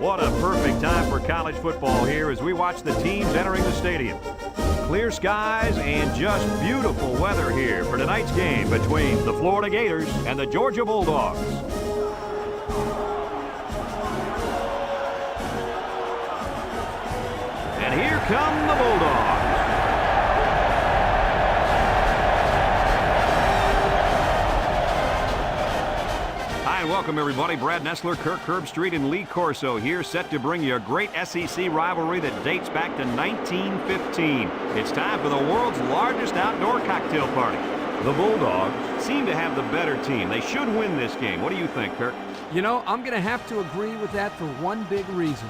What a perfect time for college football here as we watch the teams entering the stadium. Clear skies and just beautiful weather here for tonight's game between the Florida Gators and the Georgia Bulldogs. And here come the Bulldogs. Hi and welcome everybody. Brad Nessler, Kirk Herbstreit, and Lee Corso here, set to bring you a great SEC rivalry that dates back to 1915. It's time for the world's largest outdoor cocktail party. The Bulldogs seem to have the better team. They should win this game. What do you think, Kirk? You know, I'm going to have to agree with that for one big reason.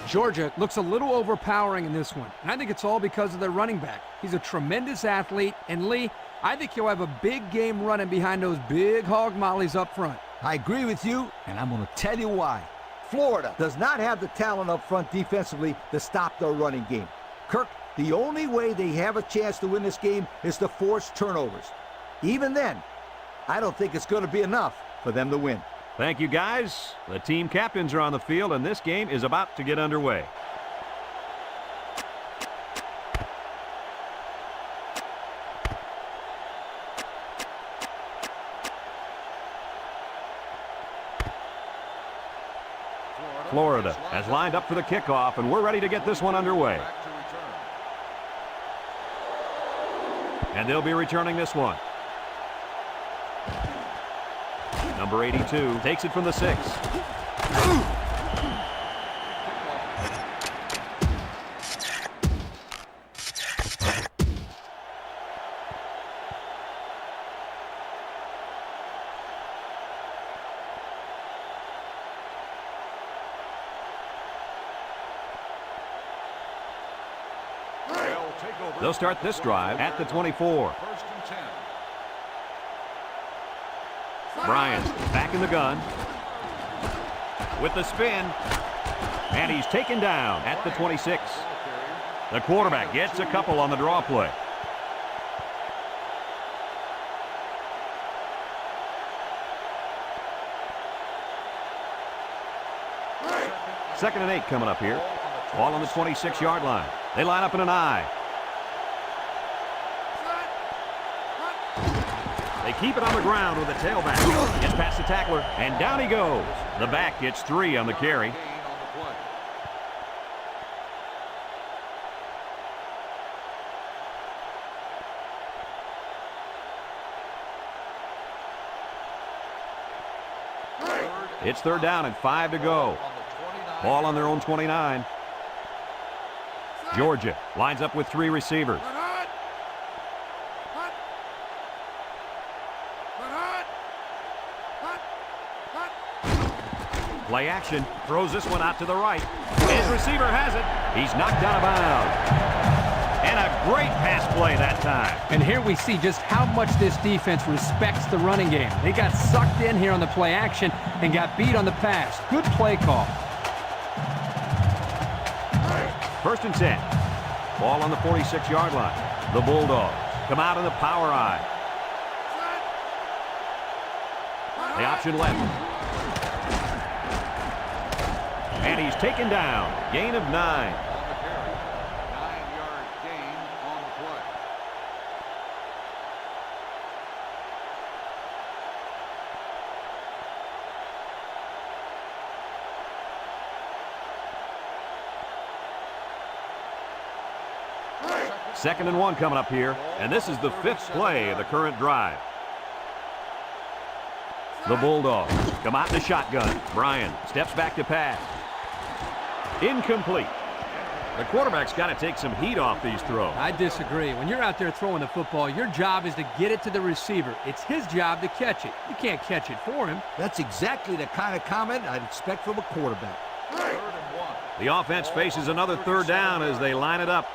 Georgia looks a little overpowering in this one, and I think it's all because of their running back. He's a tremendous athlete, and Lee, I think he'll have a big game running behind those big hog mollies up front. I agree with you, and I'm going to tell you why. Florida does not have the talent up front defensively to stop their running game. Kirk, the only way they have a chance to win this game is to force turnovers. Even then, I don't think it's going to be enough for them to win. Thank you, guys. The team captains are on the field, and this game is about to get underway. Florida has lined up for the kickoff, and we're ready to get this one underway. And they'll be returning this one. Number 82 takes it from the 6. They'll start this drive at the 24. Bryant back in the gun with the spin, and he's taken down at the 26. The quarterback gets a couple on the draw play. Second and 8 coming up here. Ball on the 26-yard line. They line up in an I. They keep it on the ground with the tailback. Gets past the tackler, and down he goes. The back gets 3 on the carry. It's third down and 5 to go. Ball on their own 29. Georgia lines up with 3 receivers. Play action, throws this one out to the right. His receiver has it. He's knocked out of bounds. And a great pass play that time. And here we see just how much this defense respects the running game. They got sucked in here on the play action and got beat on the pass. Good play call. First and 10. Ball on the 46-yard line. The Bulldogs come out in the power I. The option left. And he's taken down. Gain of 9. On the carry. 9-yard gain on the play. Second and 1 coming up here. And this is the 5th play of the current drive. The Bulldogs come out in the shotgun. Bryan steps back to pass. Incomplete. The quarterback's got to take some heat off these throws. I disagree. When you're out there throwing the football, your job is to get it to the receiver. It's his job to catch it. You can't catch it for him. That's exactly the kind of comment I'd expect from a quarterback. Third and 1. The offense faces another third down as they line it up.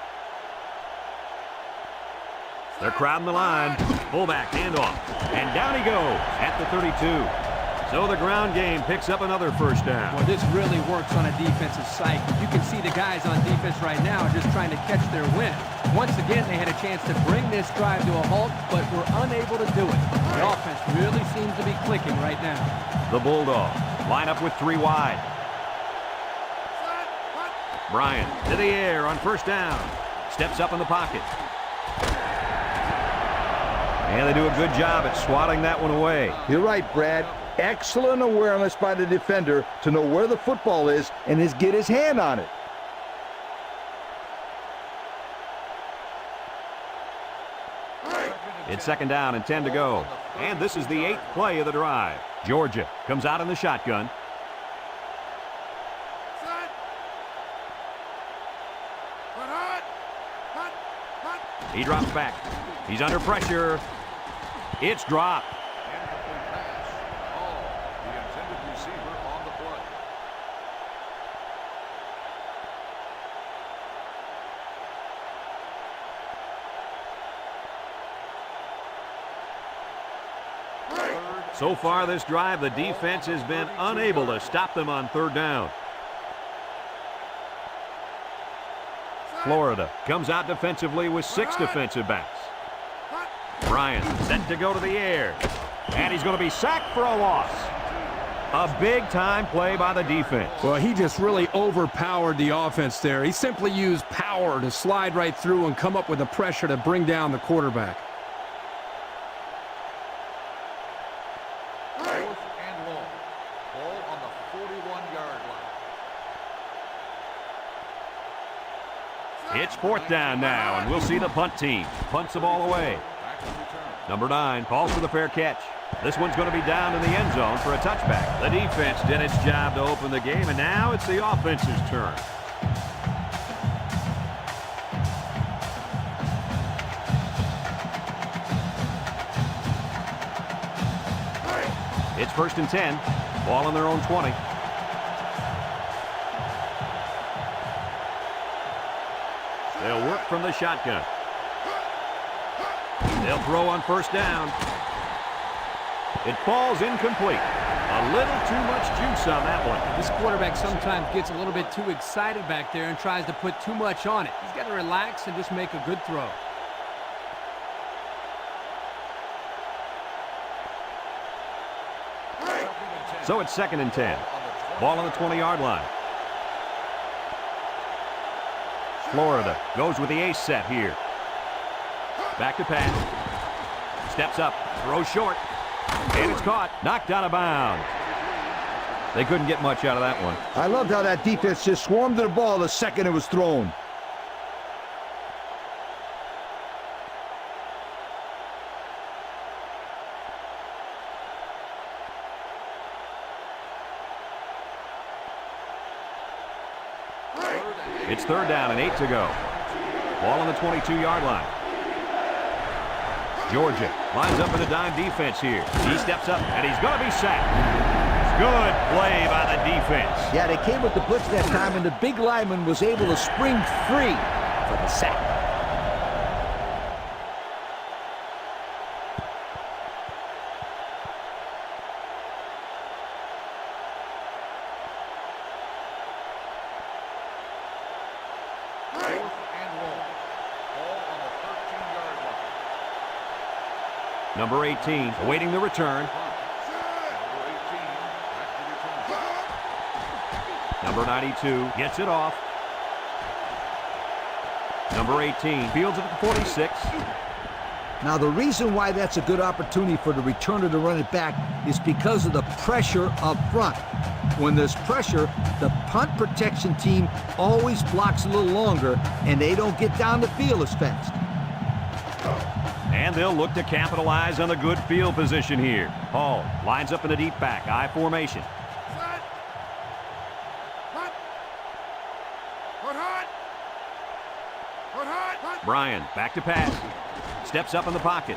They're crowding the line. Fullback handoff. And down he goes at the 32. So the ground game picks up another first down. Well, this really works on a defensive cycle. You can see the guys on defense right now are just trying to catch their wind. Once again, they had a chance to bring this drive to a halt, but were unable to do it. The offense really seems to be clicking right now. The Bulldogs line up with 3 wide. Bryant to the air on first down. Steps up in the pocket. And they do a good job at swatting that one away. You're right, Brad. Excellent awareness by the defender to know where the football is and get his hand on it. It's second down and 10 to go. And this is the 8th play of the drive. Georgia comes out in the shotgun. He drops back. He's under pressure. It's dropped. Incomplete pass. Hall, the intended receiver on the play. So far this drive, the defense has been unable to stop them on third down. Florida comes out defensively with 6 defensive backs. Bryant set to go to the air. And he's going to be sacked for a loss. A big-time play by the defense. Well, he just really overpowered the offense there. He simply used power to slide right through and come up with the pressure to bring down the quarterback. Fourth and long. Ball on the 41-yard line. It's fourth down now, and we'll see the punt team punts the ball away. Back to return. Number 9 calls for the fair catch. This one's going to be down in the end zone for a touchback. The defense did its job to open the game, and now it's the offense's turn. It's first and 10. Ball on their own 20. They'll work from the shotgun. They'll throw on first down. It falls incomplete. A little too much juice on that one. This quarterback sometimes gets a little bit too excited back there and tries to put too much on it. He's got to relax and just make a good throw. So it's second and 10. Ball on the 20-yard line. Florida goes with the ace set here. Back to pass. Steps up, throws short. And it's caught, knocked out of bounds. They couldn't get much out of that one. I loved how that defense just swarmed to the ball the second it was thrown. It's third down and 8 to go. Ball on the 22-yard line. Georgia lines up in a dime defense here. He steps up, and he's going to be sacked. Good play by the defense. Yeah, they came with the blitz that time, and the big lineman was able to spring free for the sack. Number 18 awaiting the return. Number 92 gets it off. Number 18 fields it at the 46. Now, the reason why that's a good opportunity for the returner to run it back is because of the pressure up front. When there's pressure, the punt protection team always blocks a little longer, and they don't get down the field as fast. And they'll look to capitalize on the good field position here. Hall lines up in a deep back, I formation. Bryan back to pass. Steps up in the pocket.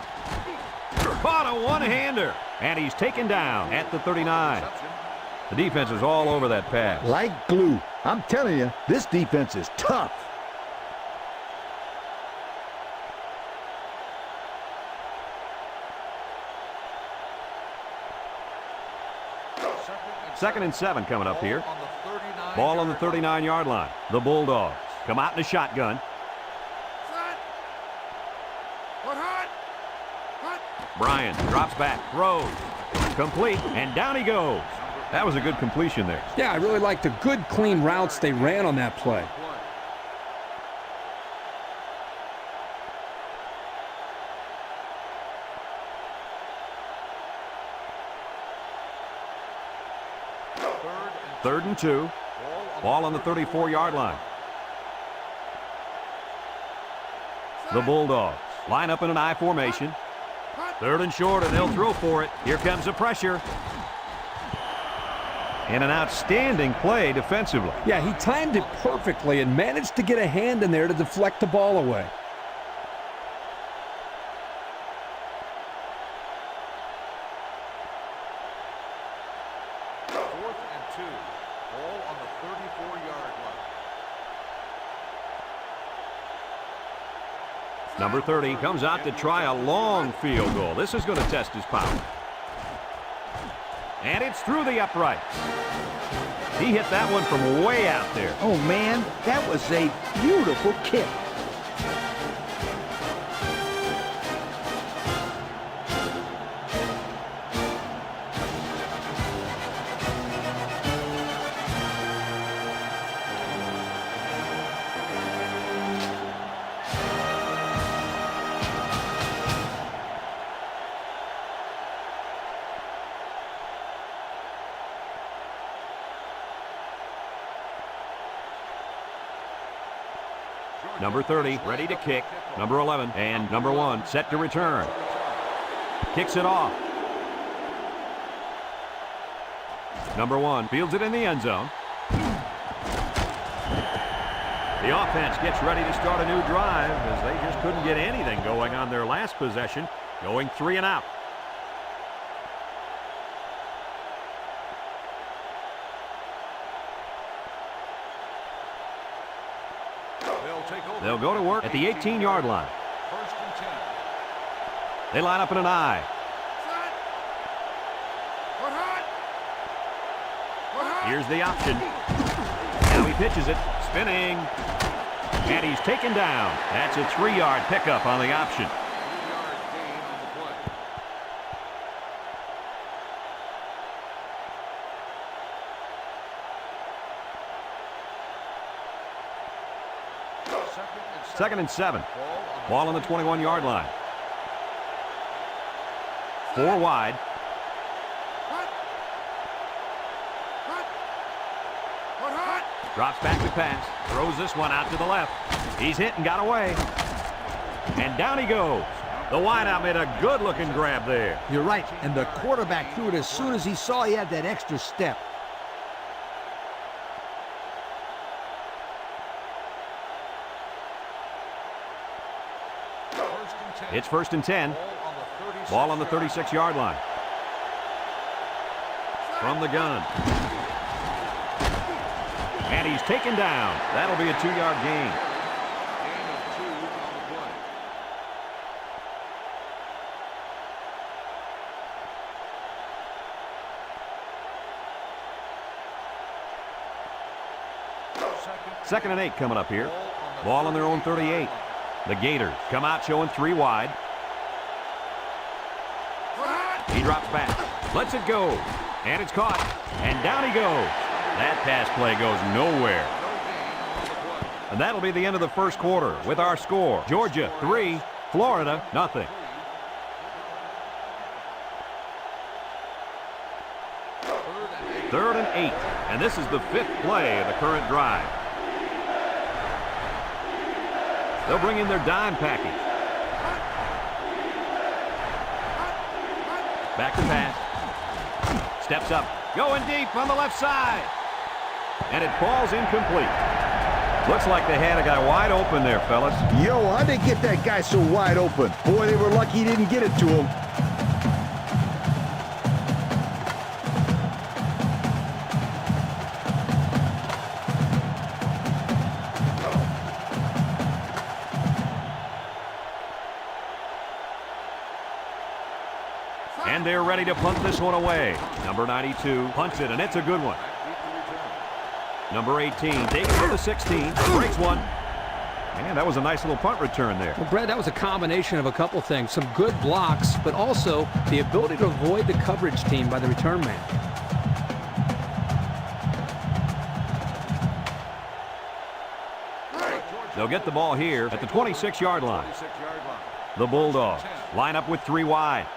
Caught a one-hander. And he's taken down at the 39. The defense is all over that pass. Like glue. I'm telling you, this defense is tough. Second and 7 coming up here. Ball on the 39-yard line. The Bulldogs come out in a shotgun. Bryan drops back, throws, complete, and down he goes. That was a good completion there. Yeah, I really liked the good, clean routes they ran on that play. Third and 2. Ball on the 34-yard line. The Bulldogs line up in an I formation. Third and short, and they'll throw for it. Here comes the pressure. And an outstanding play defensively. Yeah, he timed it perfectly and managed to get a hand in there to deflect the ball away. Fourth and 2. Ball on the 34-yard line. Number 30 comes out to try a long field goal. This is going to test his power. And it's through the upright. He hit that one from way out there. Oh, man, that was a beautiful kick. Number 30 ready to kick. Number 11 and number 1 set to return. Kicks it off. Number 1 fields it in the end zone. The offense gets ready to start a new drive as they just couldn't get anything going on their last possession, going 3 and out. They'll go to work at the 18-yard line. First and 10. They line up in an I. Here's the option. Now he pitches it, spinning. And he's taken down. That's a 3-yard pickup on the option. 3-yard gain on the play. Second and 7. Ball on the 21-yard line. 4 wide. Drops back to pass. Throws this one out to the left. He's hit and got away. And down he goes. The wideout made a good-looking grab there. You're right, and the quarterback threw it as soon as he saw he had that extra step. It's first and 10. Ball on the 36-yard line. From the gun. And he's taken down. That'll be a 2-yard gain. Gain of 2 on the play. Second and 8 coming up here. Ball on their own 38. The Gators come out showing 3 wide. He drops back. Lets it go. And it's caught. And down he goes. That pass play goes nowhere. And that'll be the end of the first quarter with our score. Georgia 3, Florida nothing. Third and 8. And this is the 5th play of the current drive. They'll bring in their dime package. Back to pass. Steps up. Going deep on the left side. And it falls incomplete. Looks like they had a guy wide open there, fellas. Yo, how'd they get that guy so wide open? Boy, they were lucky he didn't get it to him. And they're ready to punt this one away. Number 92 punts it, and it's a good one. Number 18 takes it to the 16, breaks one. And that was a nice little punt return there. Well, Brad, that was a combination of a couple things. Some good blocks, but also the ability to avoid the coverage team by the return man. They'll get the ball here at the 26-yard line. The Bulldogs line up with 3 wide.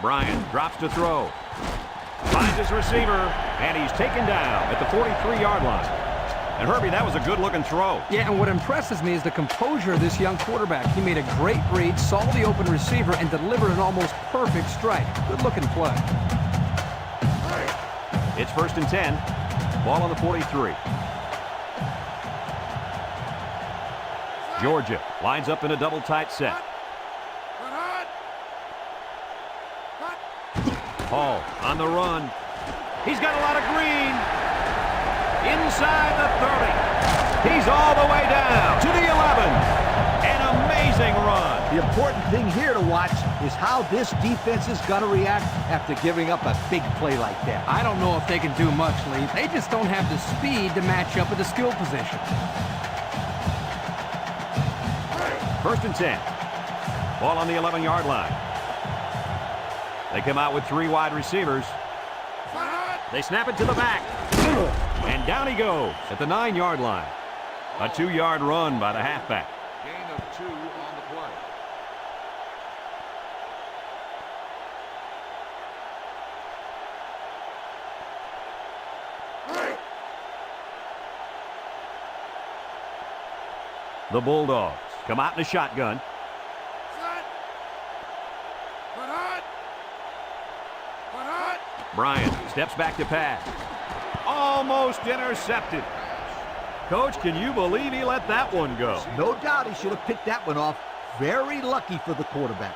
Bryant drops to throw. Finds his receiver, and he's taken down at the 43-yard line. And Herbie, that was a good-looking throw. Yeah, and what impresses me is the composure of this young quarterback. He made a great read, saw the open receiver, and delivered an almost perfect strike. Good-looking play. It's 1st and 10. Ball on the 43. Georgia lines up in a double tight set. Hall on the run. He's got a lot of green. Inside the 30. He's all the way down to the 11. An amazing run. The important thing here to watch is how this defense is going to react after giving up a big play like that. I don't know if they can do much, Lee. They just don't have the speed to match up with the skill position. 1st and 10. Ball on the 11-yard line. They come out with 3 wide receivers. They snap it to the back. And down he goes at the 9-yard line. A 2-yard run by the halfback. Gain of 2 on the play. The Bulldogs come out in a shotgun. Bryant steps back to pass. Almost intercepted. Coach, can you believe he let that one go? No doubt he should have picked that one off. Very lucky for the quarterback.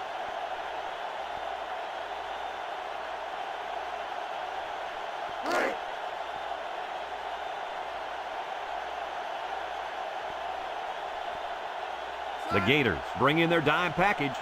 The Gators bring in their dime package.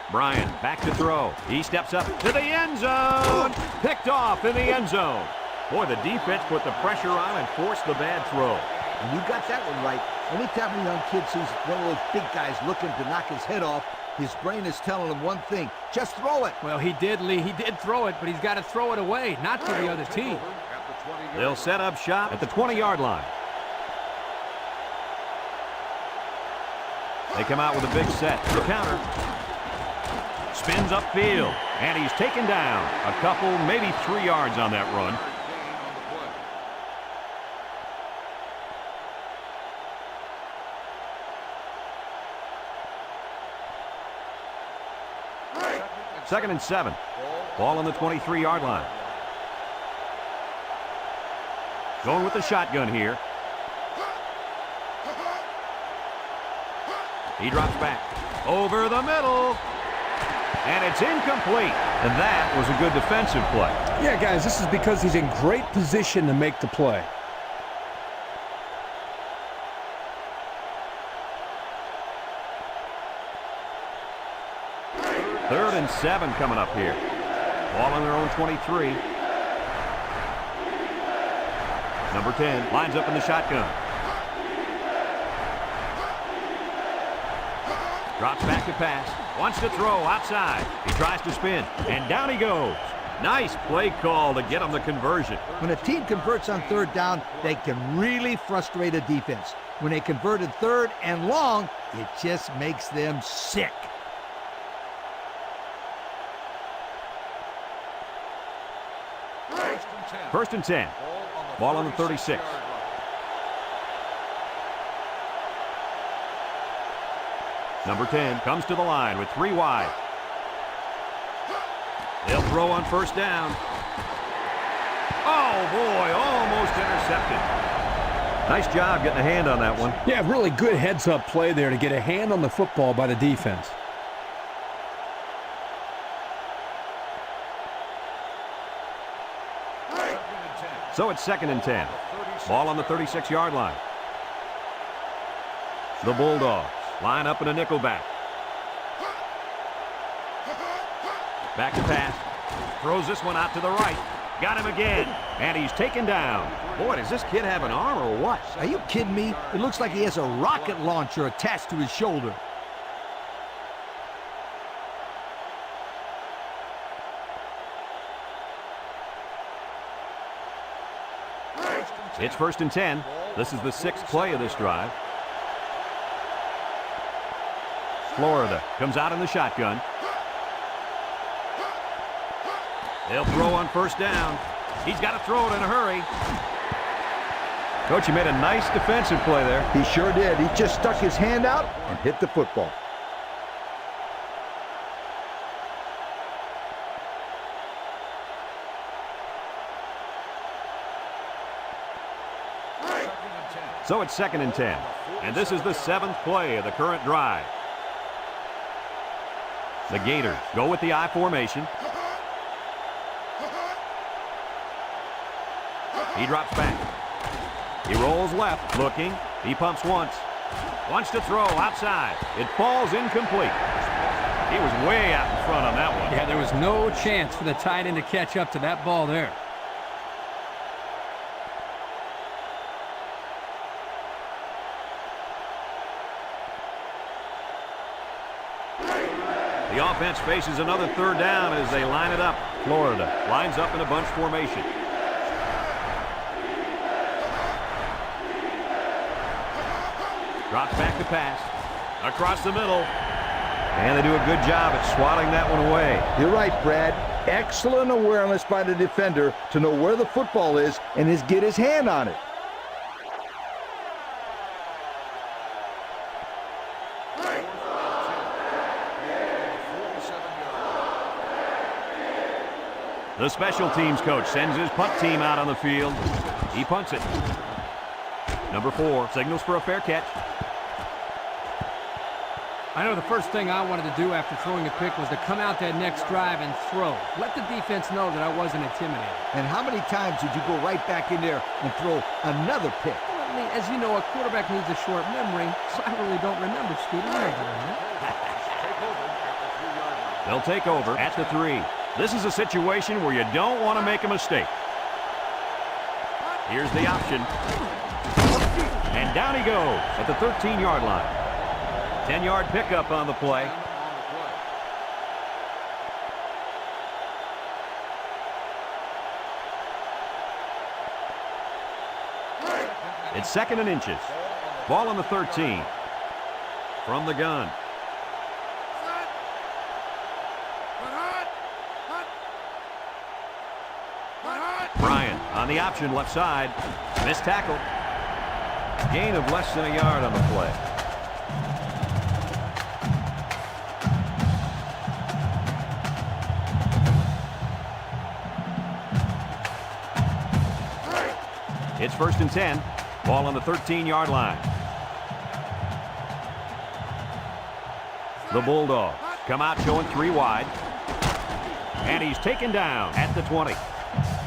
Bryant back to throw. He steps up to the end zone. Picked off in the end zone. Boy, the defense put the pressure on and forced the bad throw. And you got that one right. Anytime a young kid sees one of those big guys looking to knock his head off, his brain is telling him one thing: just throw it. Well, he did, Lee. He did throw it, but he's got to throw it away, not to the other team. They'll set up shop at the 20-yard line. They come out with a big set. The counter. Spins upfield, and he's taken down a couple, maybe 3 yards on that run. Second and 7. Ball on the 23-yard line. Going with the shotgun here. He drops back. Over the middle. And it's incomplete. And that was a good defensive play. Yeah, guys, this is because he's in great position to make the play. Third and 7 coming up here. Ball on their own 23. Number 10 lines up in the shotgun. Drops back to pass. Wants to throw outside. He tries to spin. And down he goes. Nice play call to get him the conversion. When a team converts on 3rd down, they can really frustrate a defense. When they converted 3rd and long, it just makes them sick. First and 10. Ball on the 36. Number 10 comes to the line with 3 wide. They'll throw on 1st down. Oh, boy, almost intercepted. Nice job getting a hand on that one. Yeah, really good heads-up play there to get a hand on the football by the defense. So it's 2nd and 10. Ball on the 36-yard line. The Bulldogs line up in a nickel back. Back to pass. Throws this one out to the right. Got him again. And he's taken down. Boy, does this kid have an arm or what? Are you kidding me? It looks like he has a rocket launcher attached to his shoulder. It's 1st and 10. This is the 6th play of this drive. Florida comes out in the shotgun. They'll throw on first down. He's got to throw it in a hurry. Coach, he made a nice defensive play there. He sure did. He just stuck his hand out and hit the football. So it's 2nd and 10. And this is the 7th play of the current drive. The Gators go with the I formation. He drops back. He rolls left, looking. He pumps once. Wants to throw outside. It falls incomplete. He was way out in front on that one. Yeah, there was no chance for the tight end to catch up to that ball there. The offense faces another 3rd down as they line it up. Florida lines up in a bunch formation. Drops back to pass. Across the middle. And they do a good job at swatting that one away. You're right, Brad. Excellent awareness by the defender to know where the football is and get his hand on it. The special teams coach sends his punt team out on the field. He punts it. Number 4 signals for a fair catch. I know the first thing I wanted to do after throwing a pick was to come out that next drive and throw. Let the defense know that I wasn't intimidated. And how many times did you go right back in there and throw another pick? Well, I mean, as you know, a quarterback needs a short memory, so I really don't remember, Scooter. They'll take over at the 3. This is a situation where you don't want to make a mistake. Here's the option. And down he goes at the 13-yard line. 10-yard pickup on the play. It's 2nd and inches. Ball on the 13. From the gun. Bryant on the option left side. Missed tackle. Gain of less than a yard on the play. It's 1st and 10. Ball on the 13-yard line. The Bulldogs come out showing 3 wide. And he's taken down at the 20.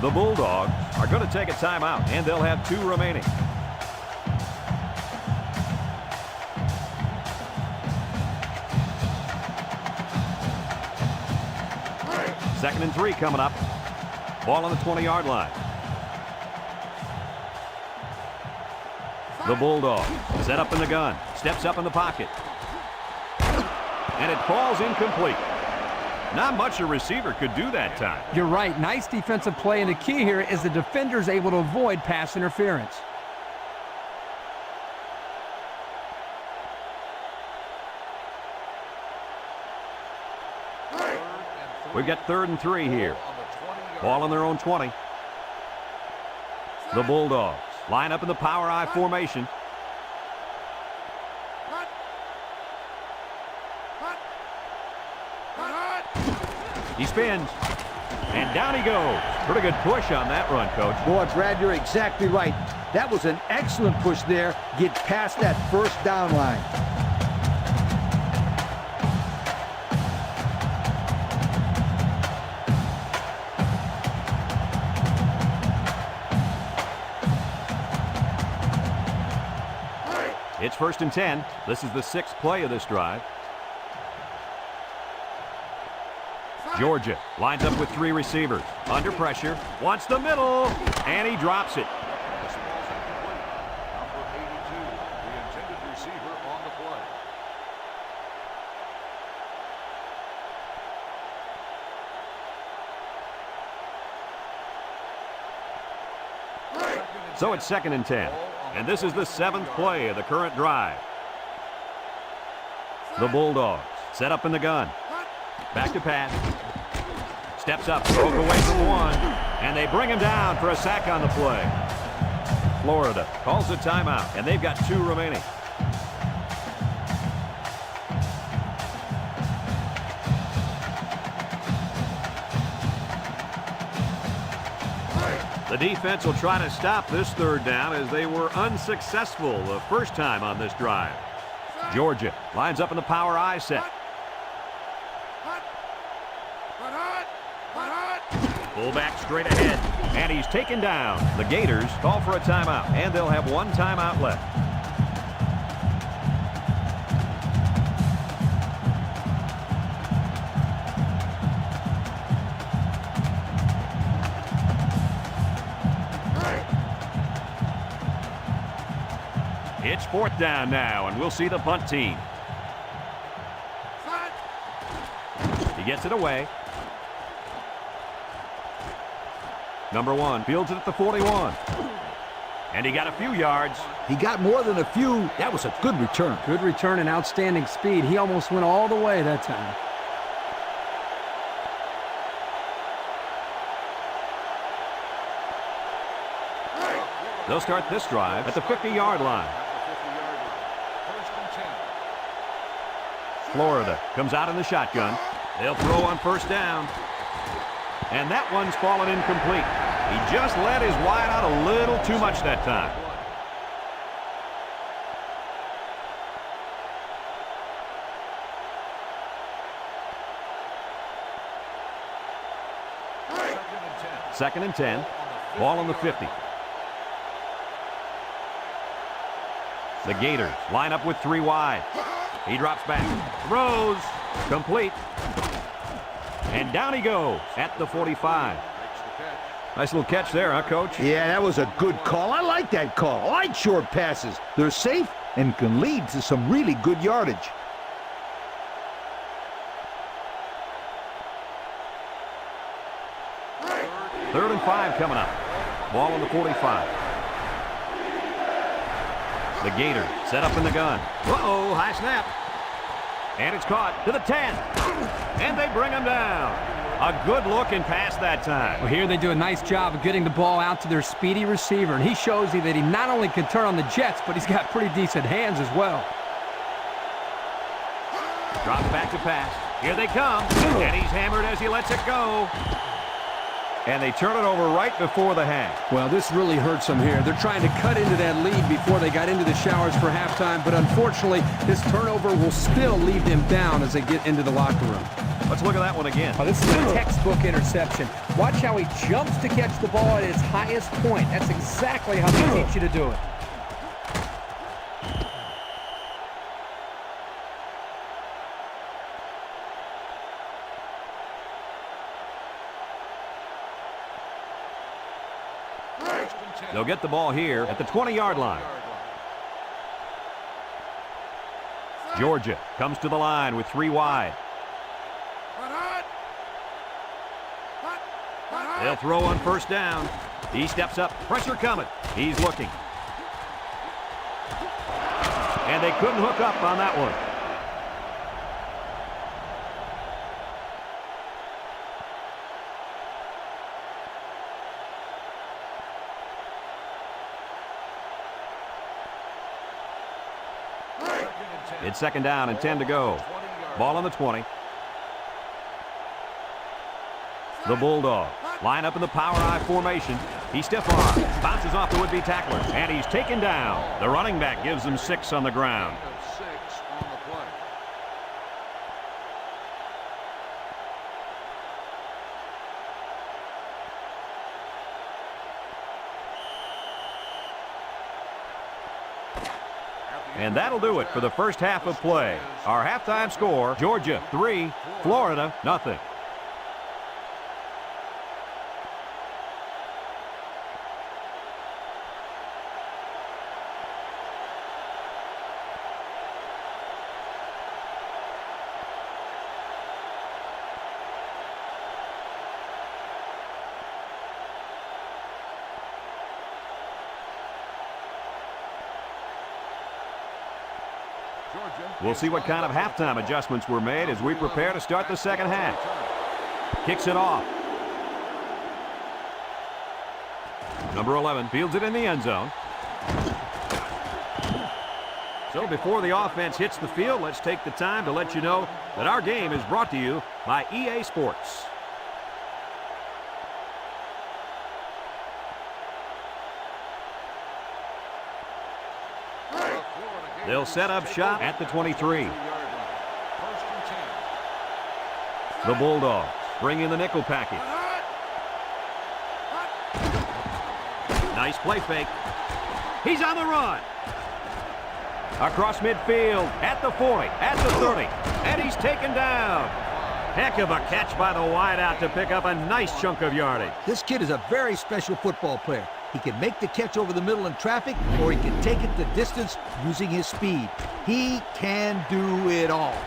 The Bulldogs are going to take a timeout, and they'll have 2 remaining. Second and 3 coming up. Ball on the 20-yard line. The Bulldogs set up in the gun. Steps up in the pocket. And it falls incomplete. Not much a receiver could do that time. You're right. Nice defensive play, and the key here is the defender's able to avoid pass interference. We've got 3rd and 3 here. Ball on their own 20. The Bulldogs line up in the power I formation. He spins, and down he goes. Pretty good push on that run, Coach. Boy, Brad, you're exactly right. That was an excellent push there. Get past that first down line. It's 1st and 10. This is the 6th play of this drive. Georgia lines up with 3 receivers. Under pressure. Wants the middle. And he drops it. Number 82, the intended receiver on the play. So it's 2nd and 10. And this is the 7th play of the current drive. The Bulldogs set up in the gun. Back to pass. Steps up, broke away from one, and they bring him down for a sack on the play. Florida calls a timeout, and they've got 2 remaining. The defense will try to stop this 3rd down as they were unsuccessful the first time on this drive. Georgia lines up in the power I set. Fullback straight ahead, and he's taken down. The Gators call for a timeout, and they'll have 1 timeout left. It's 4th down now, and we'll see the punt team. He gets it away. Number 1 fields it at the 41. And he got a few yards. He got more than a few. That was a good return. Good return and outstanding speed. He almost went all the way that time. They'll start this drive at the 50-yard line. Florida comes out in the shotgun. They'll throw on 1st down. And that one's fallen incomplete. He just let his wide out a little too much that time. Second and 10. Ball on the 50. The Gators line up with 3 wide. He drops back. Throws. Complete. And down he goes at the 45. Nice little catch there, huh, Coach? Yeah, that was a good call. I like that call. I like short passes. They're safe and can lead to some really good yardage. Third and 5 coming up. Ball on the 45. The Gators set up in the gun. Uh-oh, high snap. And it's caught to the 10. And they bring him down. A good looking pass that time. Well, here they do a nice job of getting the ball out to their speedy receiver, and he shows you that he not only can turn on the jets, but he's got pretty decent hands as well. Drops back to pass. Here they come. And he's hammered as he lets it go. And they turn it over right before the half. Well, this really hurts them here. They're trying to cut into that lead before they got into the showers for halftime, but unfortunately, this turnover will still leave them down as they get into the locker room. Let's look at that one again. Oh, this is a textbook interception. Watch how he jumps to catch the ball at its highest point. That's exactly how they teach you to do it. They'll get the ball here at the 20-yard line. Georgia comes to the line with 3 wide. They'll throw on 1st down. He steps up. Pressure coming. He's looking. And they couldn't hook up on that one. It's 2nd down and 10 to go. Ball on the 20. The Bulldogs line up in the power I formation. He stiff arms, bounces off the would-be tackler, and he's taken down. The running back gives him 6 on the ground. And that'll do it for the first half of play. Our halftime score, Georgia 3, Florida nothing. We'll see what kind of halftime adjustments were made as we prepare to start the second half. Kicks it off. Number 11 fields it in the end zone. So before the offense hits the field, let's take the time to let you know that our game is brought to you by EA Sports. They'll set up shop at the 23. The Bulldogs bring in the nickel package. Nice play fake. He's on the run. Across midfield, at the 40, at the 30, and he's taken down. Heck of a catch by the wideout to pick up a nice chunk of yardage. This kid is a very special football player. He can make the catch over the middle in traffic, or he can take it the distance using his speed. He can do it all.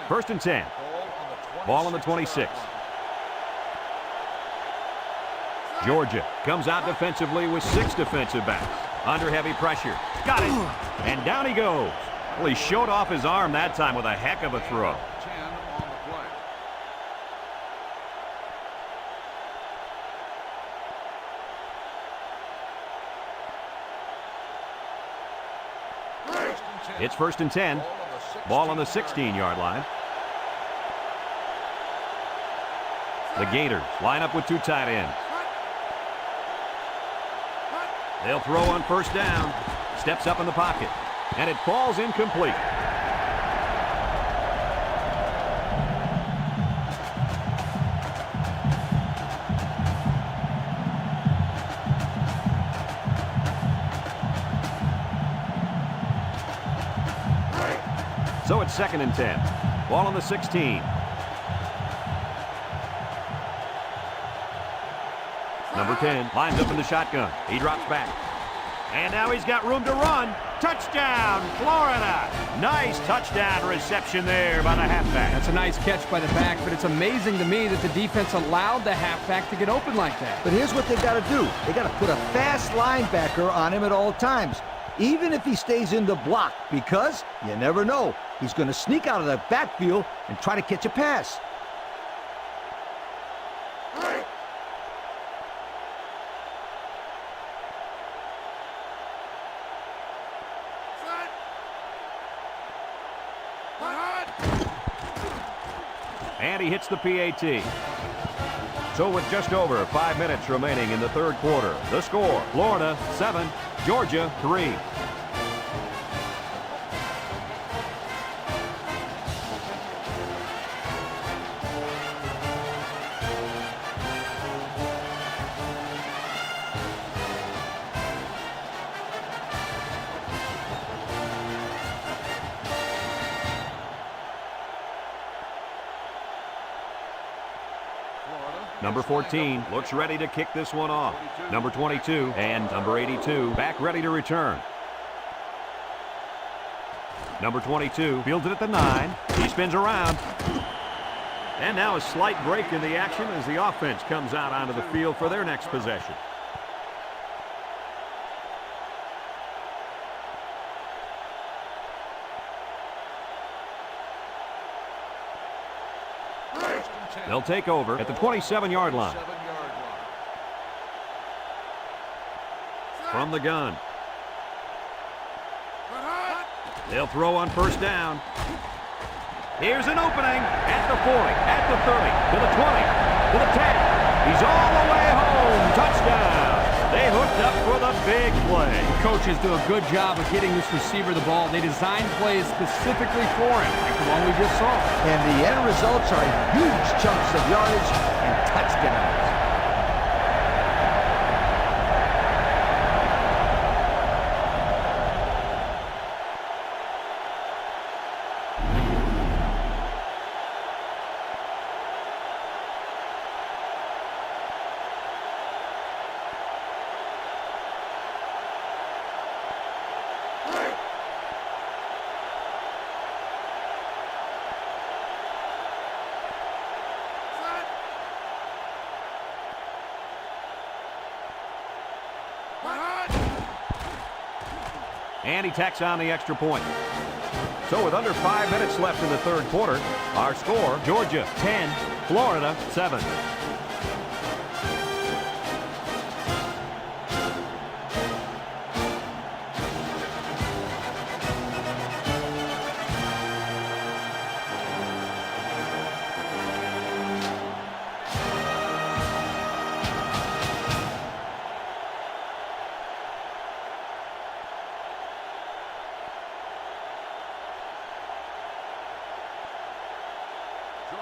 First and 10. Ball on the 26. Georgia comes out defensively with 6 defensive backs. Under heavy pressure. Got it. And down he goes. Well, he showed off his arm that time with a heck of a throw. 10 on the play. It's first and 10. Ball on the 16-yard line. The Gators line up with 2 tight ends. They'll throw on first down. Steps up in the pocket. And it falls incomplete. So it's second and 10. Ball on the 16. Number 10 lines up in the shotgun. He drops back. And now he's got room to run. Touchdown, Florida. Nice touchdown reception there by the halfback. That's a nice catch by the back, but it's amazing to me that the defense allowed the halfback to get open like that. But here's what they got to do. They got to put a fast linebacker on him at all times, even if he stays in the block, because you never know. He's going to sneak out of the backfield and try to catch a pass. And he hits the PAT. So with just over 5 minutes remaining in the third quarter, the score, Florida 7, Georgia 3. Number 14 looks ready to kick this one off. Number 22 and number 82 back ready to return. Number 22 fields it at the 9. He spins around. And now a slight break in the action as the offense comes out onto the field for their next possession. They'll take over at the 27-yard line. From the gun. They'll throw on first down. Here's an opening at the 40, at the 30, to the 20, to the 10. He's all the way home. Touchdown. They hooked up for the big play. The coaches do a good job of getting this receiver the ball. They designed plays specifically for him, like the one we just saw. And the end results are huge chunks of yardage and touchdowns. And he tacks on the extra point. So with under 5 minutes left in the third quarter, our score, Georgia 10, Florida 7.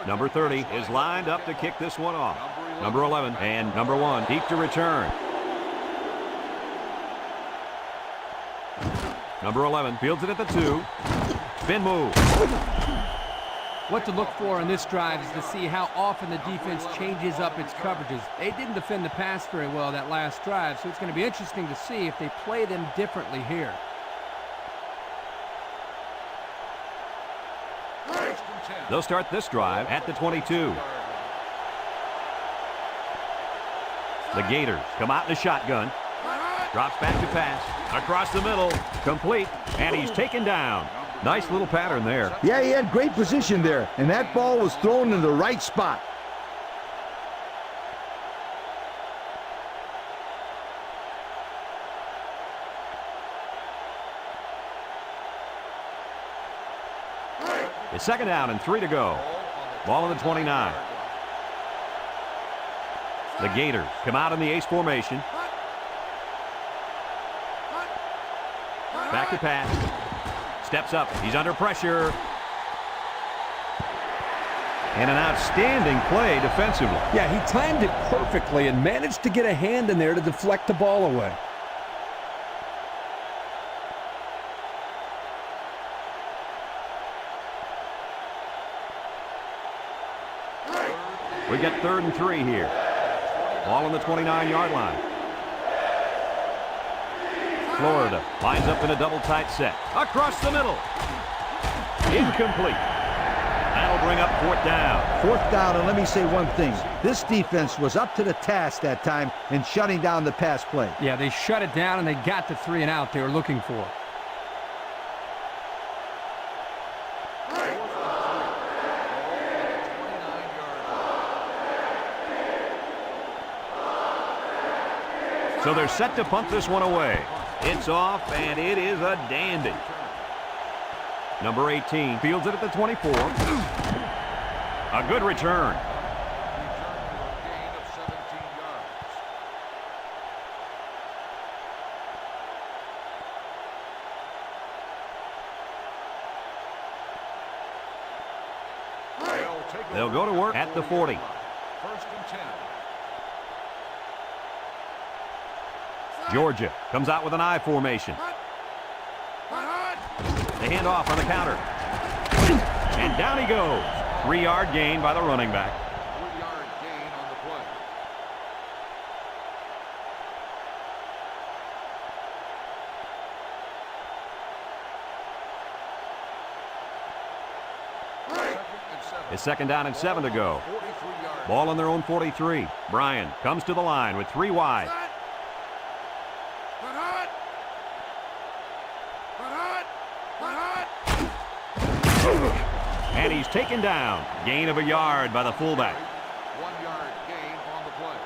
Number 30 is lined up to kick this one off. Number 11 and number 1 deep to return. Number 11 fields it at the 2. Spin move. What to look for in this drive is to see how often the defense changes up its coverages. They didn't defend the pass very well that last drive, so it's going to be interesting to see if they play them differently here. They'll start this drive at the 22. The Gators come out in a shotgun. Drops back to pass. Across the middle. Complete. And he's taken down. Nice little pattern there. Yeah, he had great position there, and that ball was thrown in the right spot. It's second down and 3 to go. Ball in the 29. The Gators come out in the ace formation. Back to pass. Steps up. He's under pressure. And an outstanding play defensively. Yeah, he timed it perfectly and managed to get a hand in there to deflect the ball away. We get 3rd and 3 here. Ball on the 29-yard line. Florida lines up in a double tight set. Across the middle. Incomplete. That'll bring up 4th down. 4th down, and let me say one thing. This defense was up to the task that time in shutting down the pass play. Yeah, they shut it down and they got the 3 and out they were looking for. So they're set to punt this one away. It's off, and it is a dandy. Number 18 fields it at the 24. A good return. They'll go to work at the 40. 1st and 10. Georgia comes out with an I formation. They hand off on the counter. And down he goes. 3-yard gain by the running back. 3-yard gain on the play. It's second down and 7 to go. 43-yard. Ball on their own 43. Bryan comes to the line with 3 wide. And he's taken down. Gain of a yard by the fullback. 1-yard gain on the play.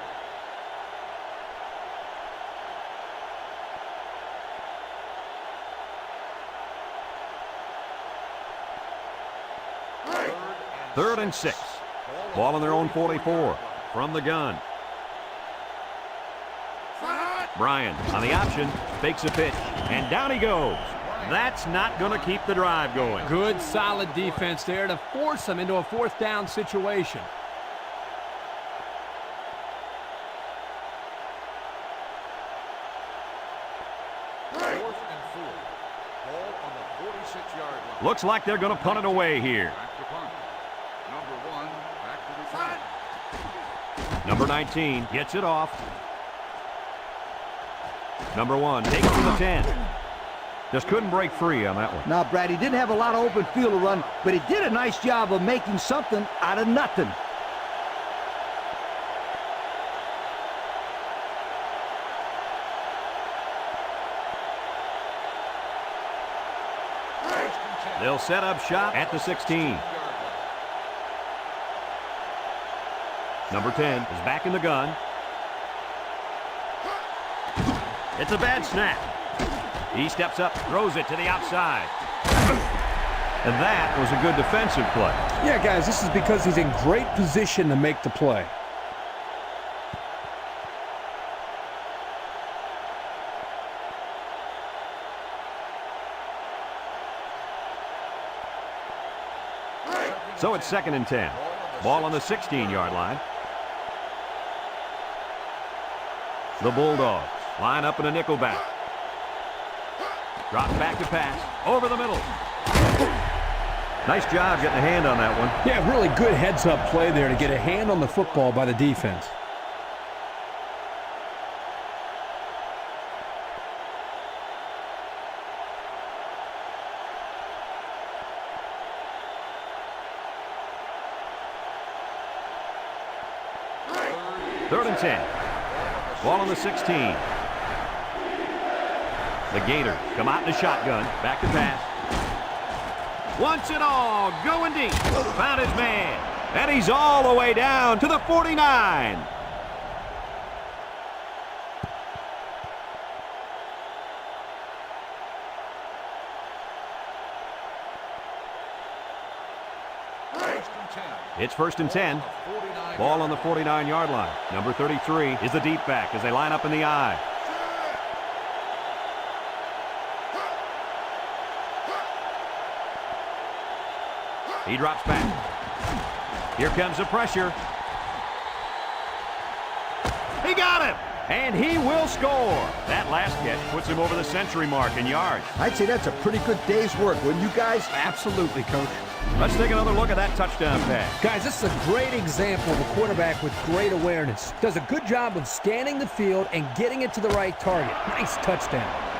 Third and 6. Ball on their own 44. From the gun. Bryan on the option. Fakes a pitch. And down he goes. That's not going to keep the drive going. Good, solid defense there to force them into a 4th down situation. Looks like they're going to punt it away here. Back to punt. Number 1 back to return. Number 19 gets it off. Number 1 takes to the 10. Just couldn't break free on that one. Now, Brad, he didn't have a lot of open field to run, but he did a nice job of making something out of nothing. They'll set up shop at the 16. Number 10 is back in the gun. It's a bad snap. He steps up, throws it to the outside. And that was a good defensive play. Yeah, guys, this is because he's in great position to make the play. So it's 2nd and 10. Ball on the 16-yard line. The Bulldogs line up in a nickel back. Drops back to pass. Over the middle. Nice job getting a hand on that one. Yeah, really good heads-up play there to get a hand on the football by the defense. Third and 10. Ball on the 16. The Gators come out in the shotgun. Back to pass. Wants it all. Going deep. Found his man. And he's all the way down to the 49. It's 1st and 10. Ball on the 49-yard line. Number 33 is the deep back as they line up in the I. He drops back. Here comes the pressure. He got him! And he will score. That last catch puts him over the century mark in yards. I'd say that's a pretty good day's work, wouldn't you guys? Absolutely, Coach. Let's take another look at that touchdown pass. Guys, this is a great example of a quarterback with great awareness. Does a good job of scanning the field and getting it to the right target. Nice touchdown.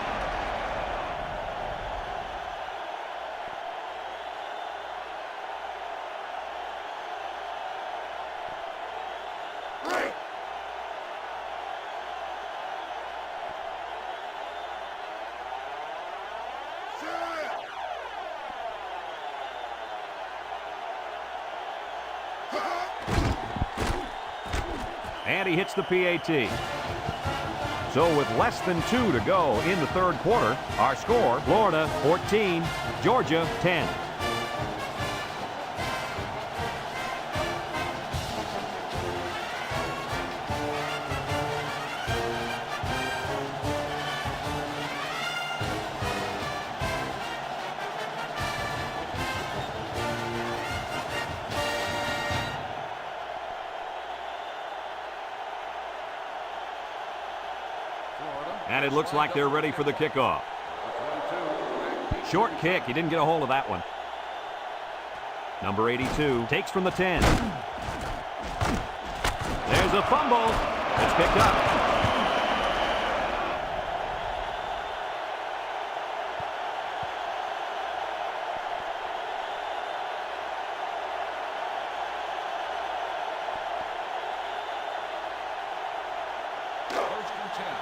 And he hits the PAT. So with less than 2 to go in the third quarter, our score, Florida 14, Georgia 10. And it looks like they're ready for the kickoff. Short kick. He didn't get a hold of that one. Number 82 takes from the 10. There's a fumble. It's picked up.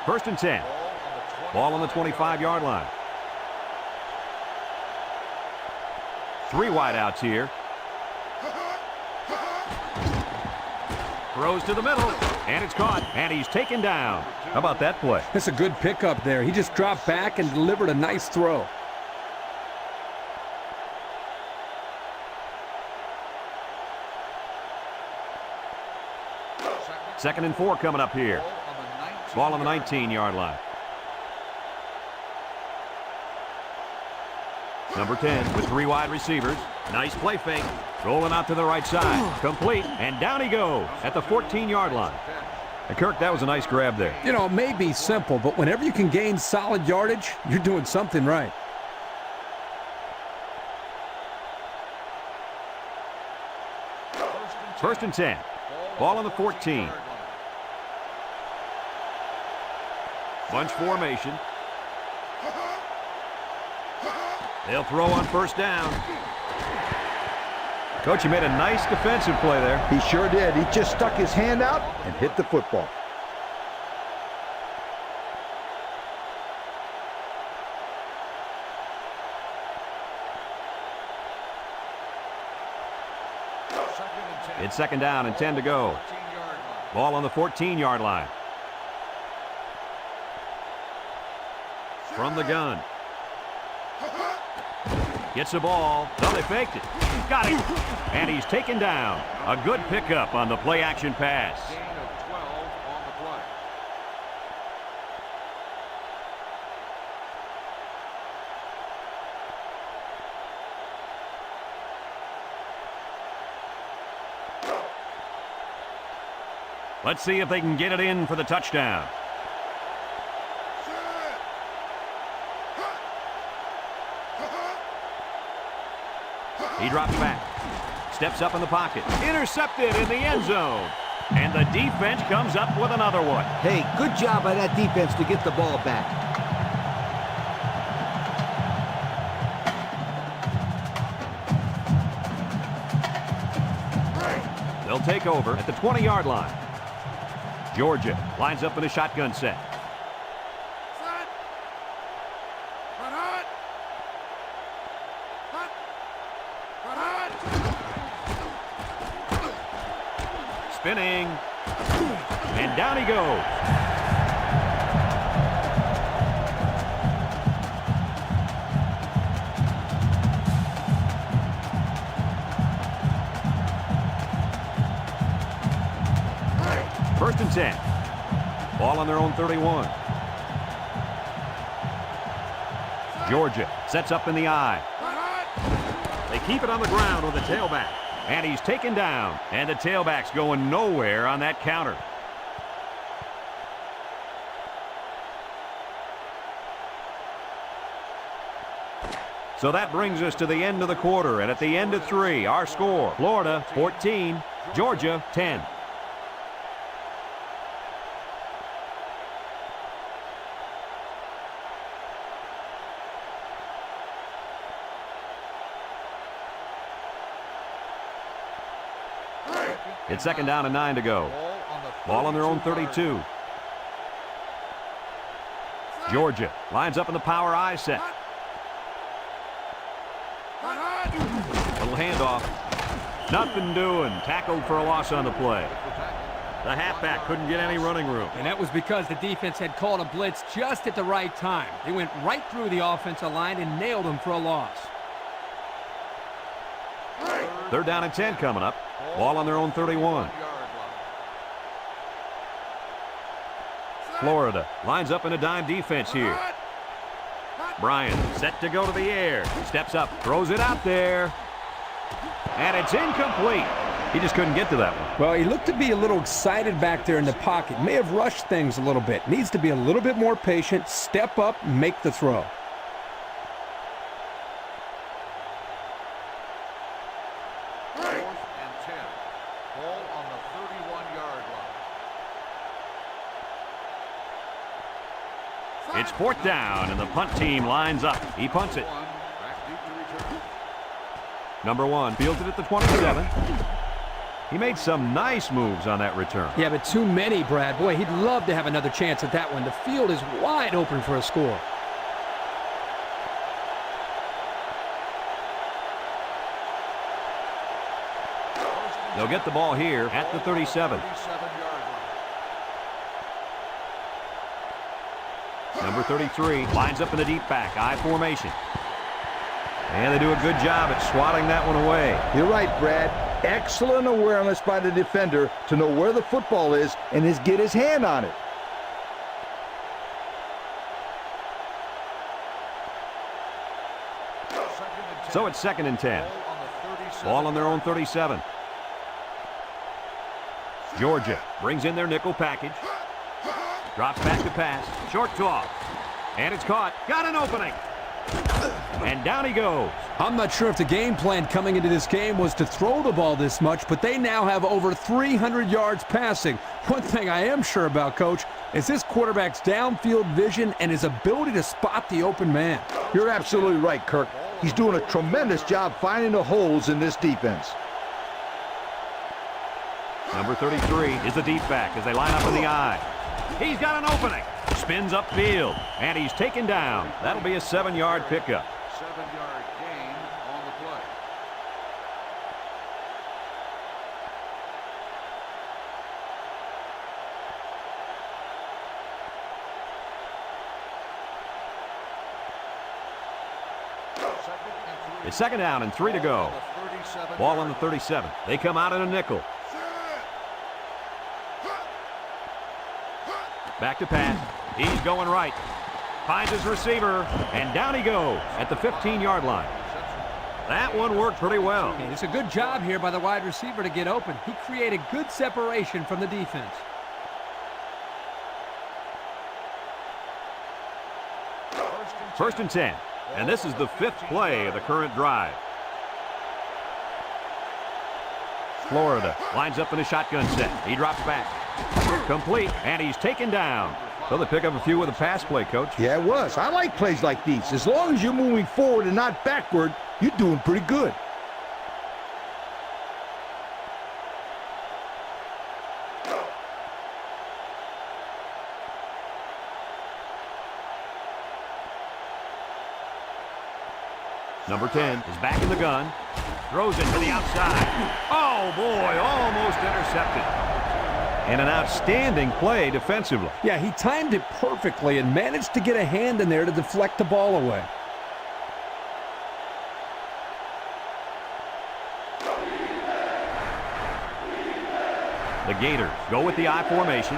First and 10. Ball on the 25-yard line. 3 wideouts here. Throws to the middle, and it's caught, and he's taken down. How about that play? That's a good pickup there. He just dropped back and delivered a nice throw. Second and 4 coming up here. Ball on the 19-yard line. Number 10 with 3 wide receivers. Nice play fake. Rolling out to the right side. Complete. And down he goes at the 14-yard line. And Kirk, that was a nice grab there. You know, it may be simple, but whenever you can gain solid yardage, you're doing something right. First and 10. Ball on the 14. Bunch formation. They'll throw on first down. Coach, he made a nice defensive play there. He sure did. He just stuck his hand out and hit the football. It's 2nd down and 10 to go. Ball on the 14-yard line. From the gun. Gets the ball. No, they faked it. Got it. And he's taken down. A good pickup on the play-action pass. Gain of 12 on the play. Let's see if they can get it in for the touchdown. He drops back. Steps up in the pocket. Intercepted in the end zone. And the defense comes up with another one. Hey, good job by that defense to get the ball back. They'll take over at the 20-yard line. Georgia lines up in a shotgun set. Spinning. And down he goes. First and 10. Ball on their own 31. Georgia sets up in the eye. They keep it on the ground with the tailback. And he's taken down. And the tailback's going nowhere on that counter. So that brings us to the end of the quarter. And at the end of 3, our score, Florida 14, Georgia 10. It's 2nd down and 9 to go. Ball on their own 32. Georgia lines up in the power I set. Little handoff. Nothing doing. Tackled for a loss on the play. The halfback couldn't get any running room. And that was because the defense had called a blitz just at the right time. They went right through the offensive line and nailed him for a loss. 3rd down and 10 coming up. Ball on their own 31. Florida lines up in a dime defense here. Bryant set to go to the air. Steps up, throws it out there. And it's incomplete. He just couldn't get to that one. Well, he looked to be a little excited back there in the pocket. May have rushed things a little bit. Needs to be a little bit more patient, step up, and make the throw. It's 4th down, and the punt team lines up. He punts it. Number 1 fields it at the 27. He made some nice moves on that return. Yeah, but too many, Brad. Boy, he'd love to have another chance at that one. The field is wide open for a score. They'll get the ball here at the 37. Number 33 lines up in the deep back, I formation. And they do a good job at swatting that one away. You're right, Brad. Excellent awareness by the defender to know where the football is and get his hand on it. So it's 2nd and 10. Ball on their own 37. Georgia brings in their nickel package. Drops back to pass. Short toss. And it's caught. Got an opening. And down he goes. I'm not sure if the game plan coming into this game was to throw the ball this much, but they now have over 300 yards passing. One thing I am sure about, Coach, is this quarterback's downfield vision and his ability to spot the open man. You're absolutely right, Kirk. He's doing a tremendous job finding the holes in this defense. Number 33 is the deep back as they line up in the eye. He's got an opening. Spins upfield. And he's taken down. That'll be a 7-yard pickup. 7-yard gain on the play. It's second down and 3 to go. Ball on the 37. They come out in a nickel. Back to pass. He's going right. Finds his receiver, and down he goes at the 15-yard line. That one worked pretty well. Okay, it's a good job here by the wide receiver to get open. He created good separation from the defense. First and 10, and this is the 5th play of the current drive. Florida lines up in a shotgun set. He drops back. Complete, and he's taken down. So they pick up a few with a pass play, Coach. Yeah, it was. I like plays like these. As long as you're moving forward and not backward, you're doing pretty good. Number 10 is back in the gun. Throws it to the outside. Oh, boy, almost intercepted. And an outstanding play defensively. Yeah, he timed it perfectly and managed to get a hand in there to deflect the ball away. The Gators go with the I formation.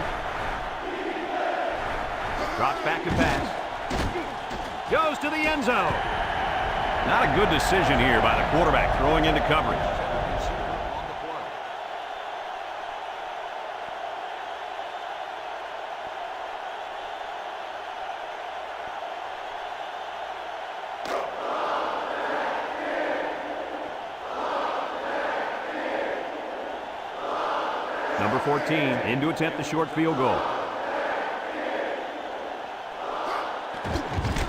Drops back to pass. Goes to the end zone. Not a good decision here by the quarterback throwing into coverage. Number 14 in to attempt the short field goal.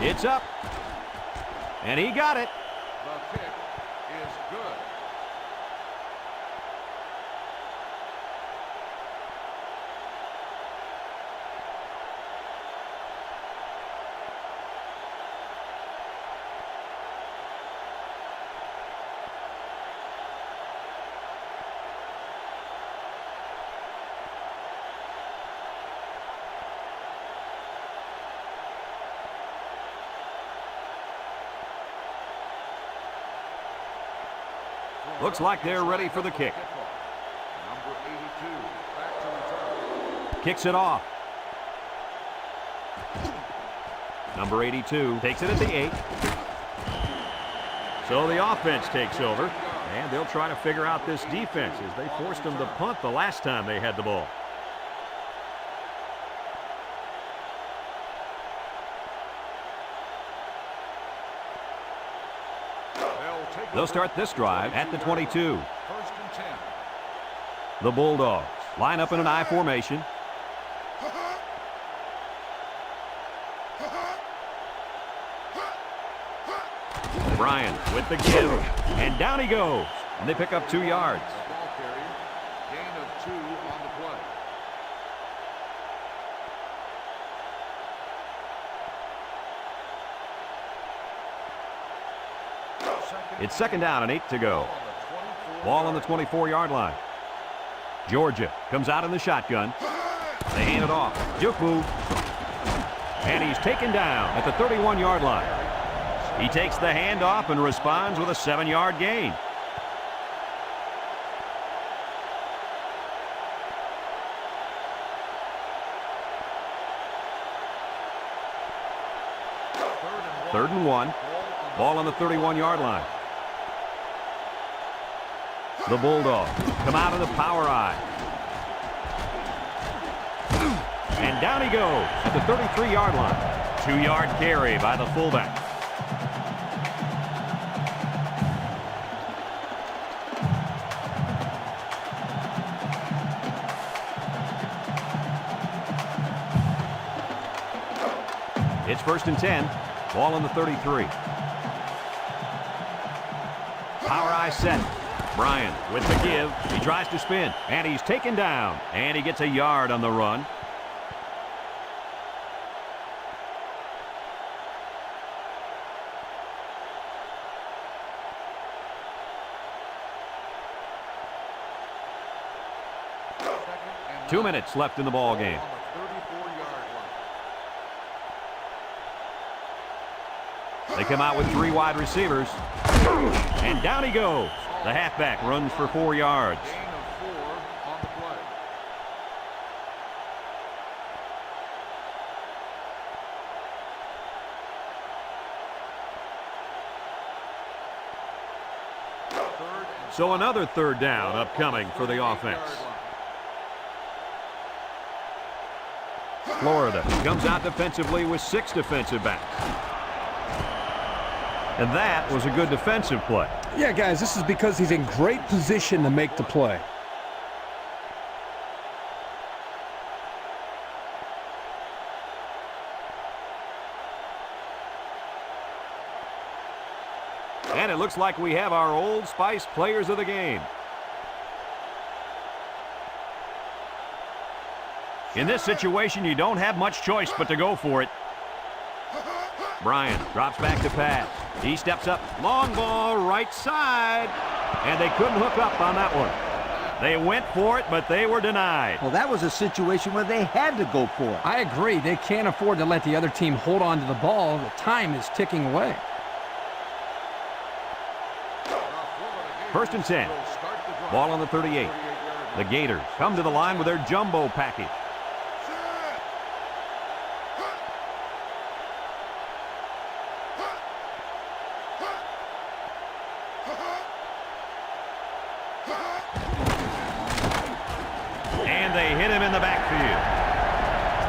It's up. And he got it. The kick is good. Looks like they're ready for the kick. Number 82, back to return. Kicks it off. Number 82 takes it at the 8. So the offense takes over, and they'll try to figure out this defense as they forced them to punt the last time they had the ball. They'll start this drive at the 22. First and 10. The Bulldogs line up in an I formation. Bryant with the give, and down he goes. And they pick up 2 yards. Ball carrier, gain of 2 on the play. It's second down and 8 to go. Ball on the 24-yard line. Georgia comes out in the shotgun. They hand it off. Juke move. And he's taken down at the 31-yard line. He takes the handoff and responds with a 7-yard gain. Third and 1. Ball on the 31-yard line. The Bulldogs come out of the power I. And down he goes at the 33-yard line. 2-yard carry by the fullback. It's first and 10. Ball on the 33. Power I set. Bryant with the give. He tries to spin, and he's taken down. And he gets a yard on the run. And 2 minutes left in the ball game. on the 34-yard line. They come out with 3 wide receivers. And down he goes. The halfback runs for 4 yards. Gain of 4 on the play. So another 3rd down upcoming for the offense. Florida comes out defensively with 6 defensive backs. And that was a good defensive play. Yeah, guys, this is because he's in great position to make the play. And it looks like we have our Old Spice players of the game. In this situation, you don't have much choice but to go for it. Bryant drops back to pass. He steps up. Long ball, right side. And they couldn't hook up on that one. They went for it, but they were denied. Well, that was a situation where they had to go for it. I agree. They can't afford to let the other team hold on to the ball. The time is ticking away. 1st and 10. Ball on the 38. The Gators come to the line with their jumbo package. And they hit him in the backfield.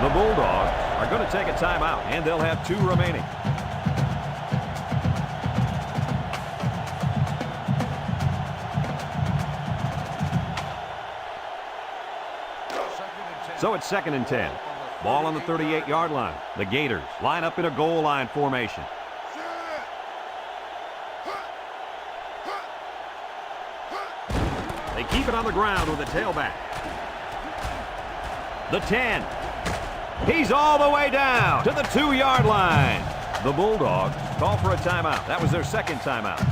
The Bulldogs are going to take a timeout, and they'll have 2 remaining. So it's 2nd and 10. Ball on the 38-yard line. The Gators line up in a goal line formation. They keep it on the ground with the tailback. The 10. He's all the way down to the 2-yard line. The Bulldogs call for a timeout. That was their 2nd timeout.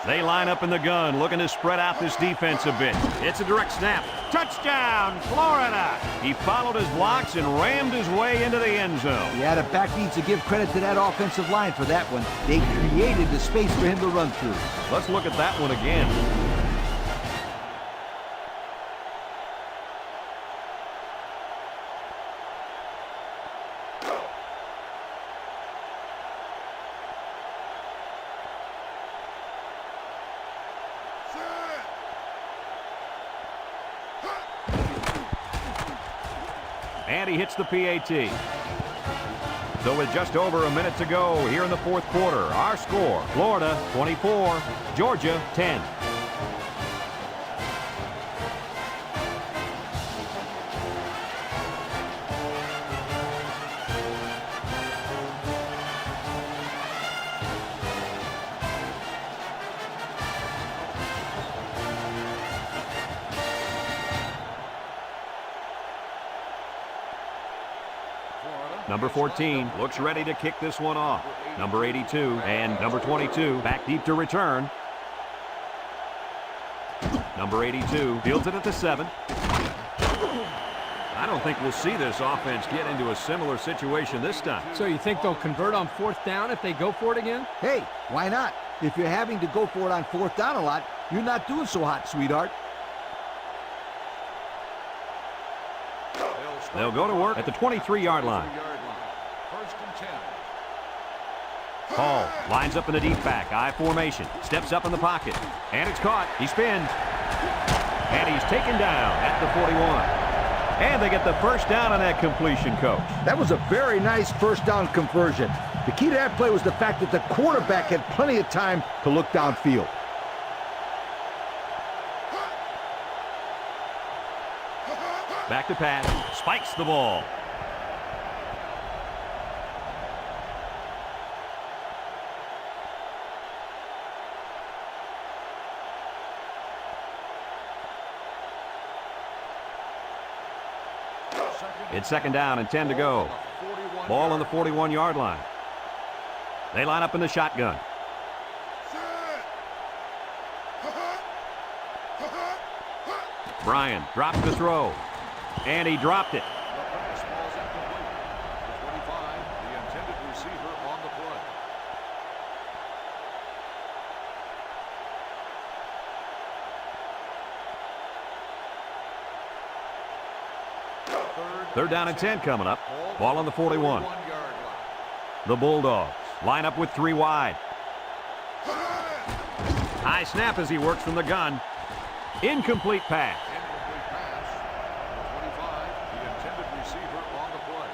They line up in the gun, looking to spread out this defense a bit. It's a direct snap. Touchdown, Florida! He followed his blocks and rammed his way into the end zone. Yeah, the back needs to give credit to that offensive line for that one. They created the space for him to run through. Let's look at that one again. And he hits the PAT. So with just over a minute to go here in the 4th quarter, our score, Florida 24, Georgia 10. Number 14 looks ready to kick this one off. Number 82 and number 22 back deep to return. Number 82 fields it at the 7. I don't think we'll see this offense get into a similar situation this time. So you think they'll convert on 4th down if they go for it again? Hey, why not? If you're having to go for it on 4th down a lot, you're not doing so hot, sweetheart. They'll go to work at the 23-yard line. 1st and 10. Hall lines up in the deep back, I formation, steps up in the pocket, and it's caught. He spins, and he's taken down at the 41. And they get the 1st down on that completion, Coach. That was a very nice 1st down conversion. The key to that play was the fact that the quarterback had plenty of time to look downfield. Back to pass, spikes the ball. It's 2nd down and 10 to go. Ball on the 41-yard line. They line up in the shotgun. Bryan drops the throw. And he dropped it. The pass falls incomplete. The 25, the intended receiver on the play. Third down and 10 coming up. Ball on the 41. 41-yard line. The Bulldogs line up with 3 wide. High snap as he works from the gun. Incomplete pass. Incomplete pass. The 25, the intended receiver on the play.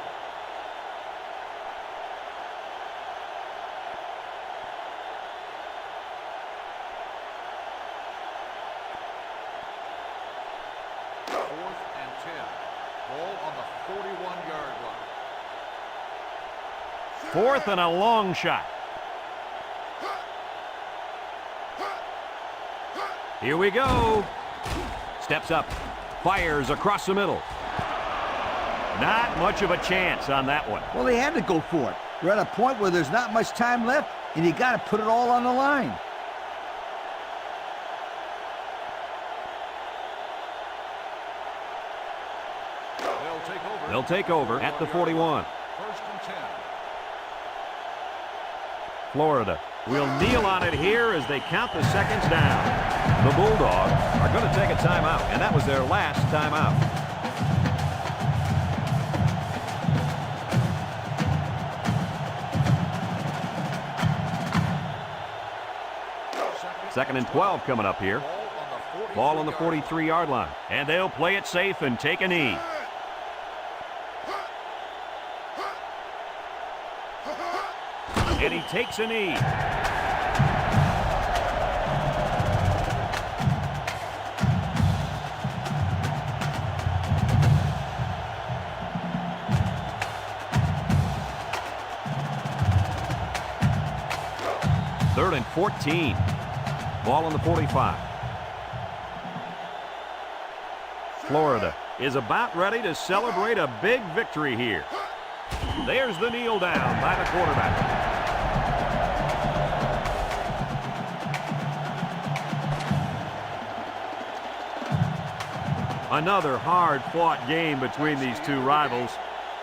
Fourth and 10. Ball on the 41-yard line. 4th and a long shot. Here we go. Steps up. Fires across the middle. Not much of a chance on that one. Well, they had to go for it. We're at a point where there's not much time left, and you got to put it all on the line. They'll take over at the 41. First and 10. Florida will kneel on it here as they count the seconds down. The Bulldogs are going to take a timeout, and that was their last timeout. Second and 12 coming up here. Ball on the 43-yard line. And they'll play it safe and take a knee. And he takes a knee. Third and 14. Ball on the 45. Florida is about ready to celebrate a big victory here. There's the kneel down by the quarterback. Another hard-fought game between these two rivals.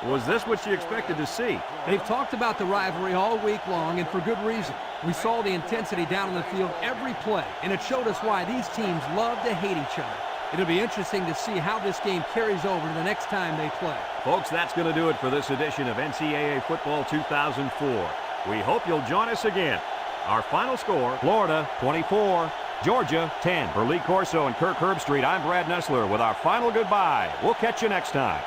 Was this what you expected to see? They've talked about the rivalry all week long, and for good reason. We saw the intensity down on the field every play, and it showed us why these teams love to hate each other. It'll be interesting to see how this game carries over to the next time they play. Folks, that's going to do it for this edition of NCAA Football 2004. We hope you'll join us again. Our final score, Florida 24, Georgia 10. For Lee Corso and Kirk Herbstreit, I'm Brad Nessler with our final goodbye. We'll catch you next time.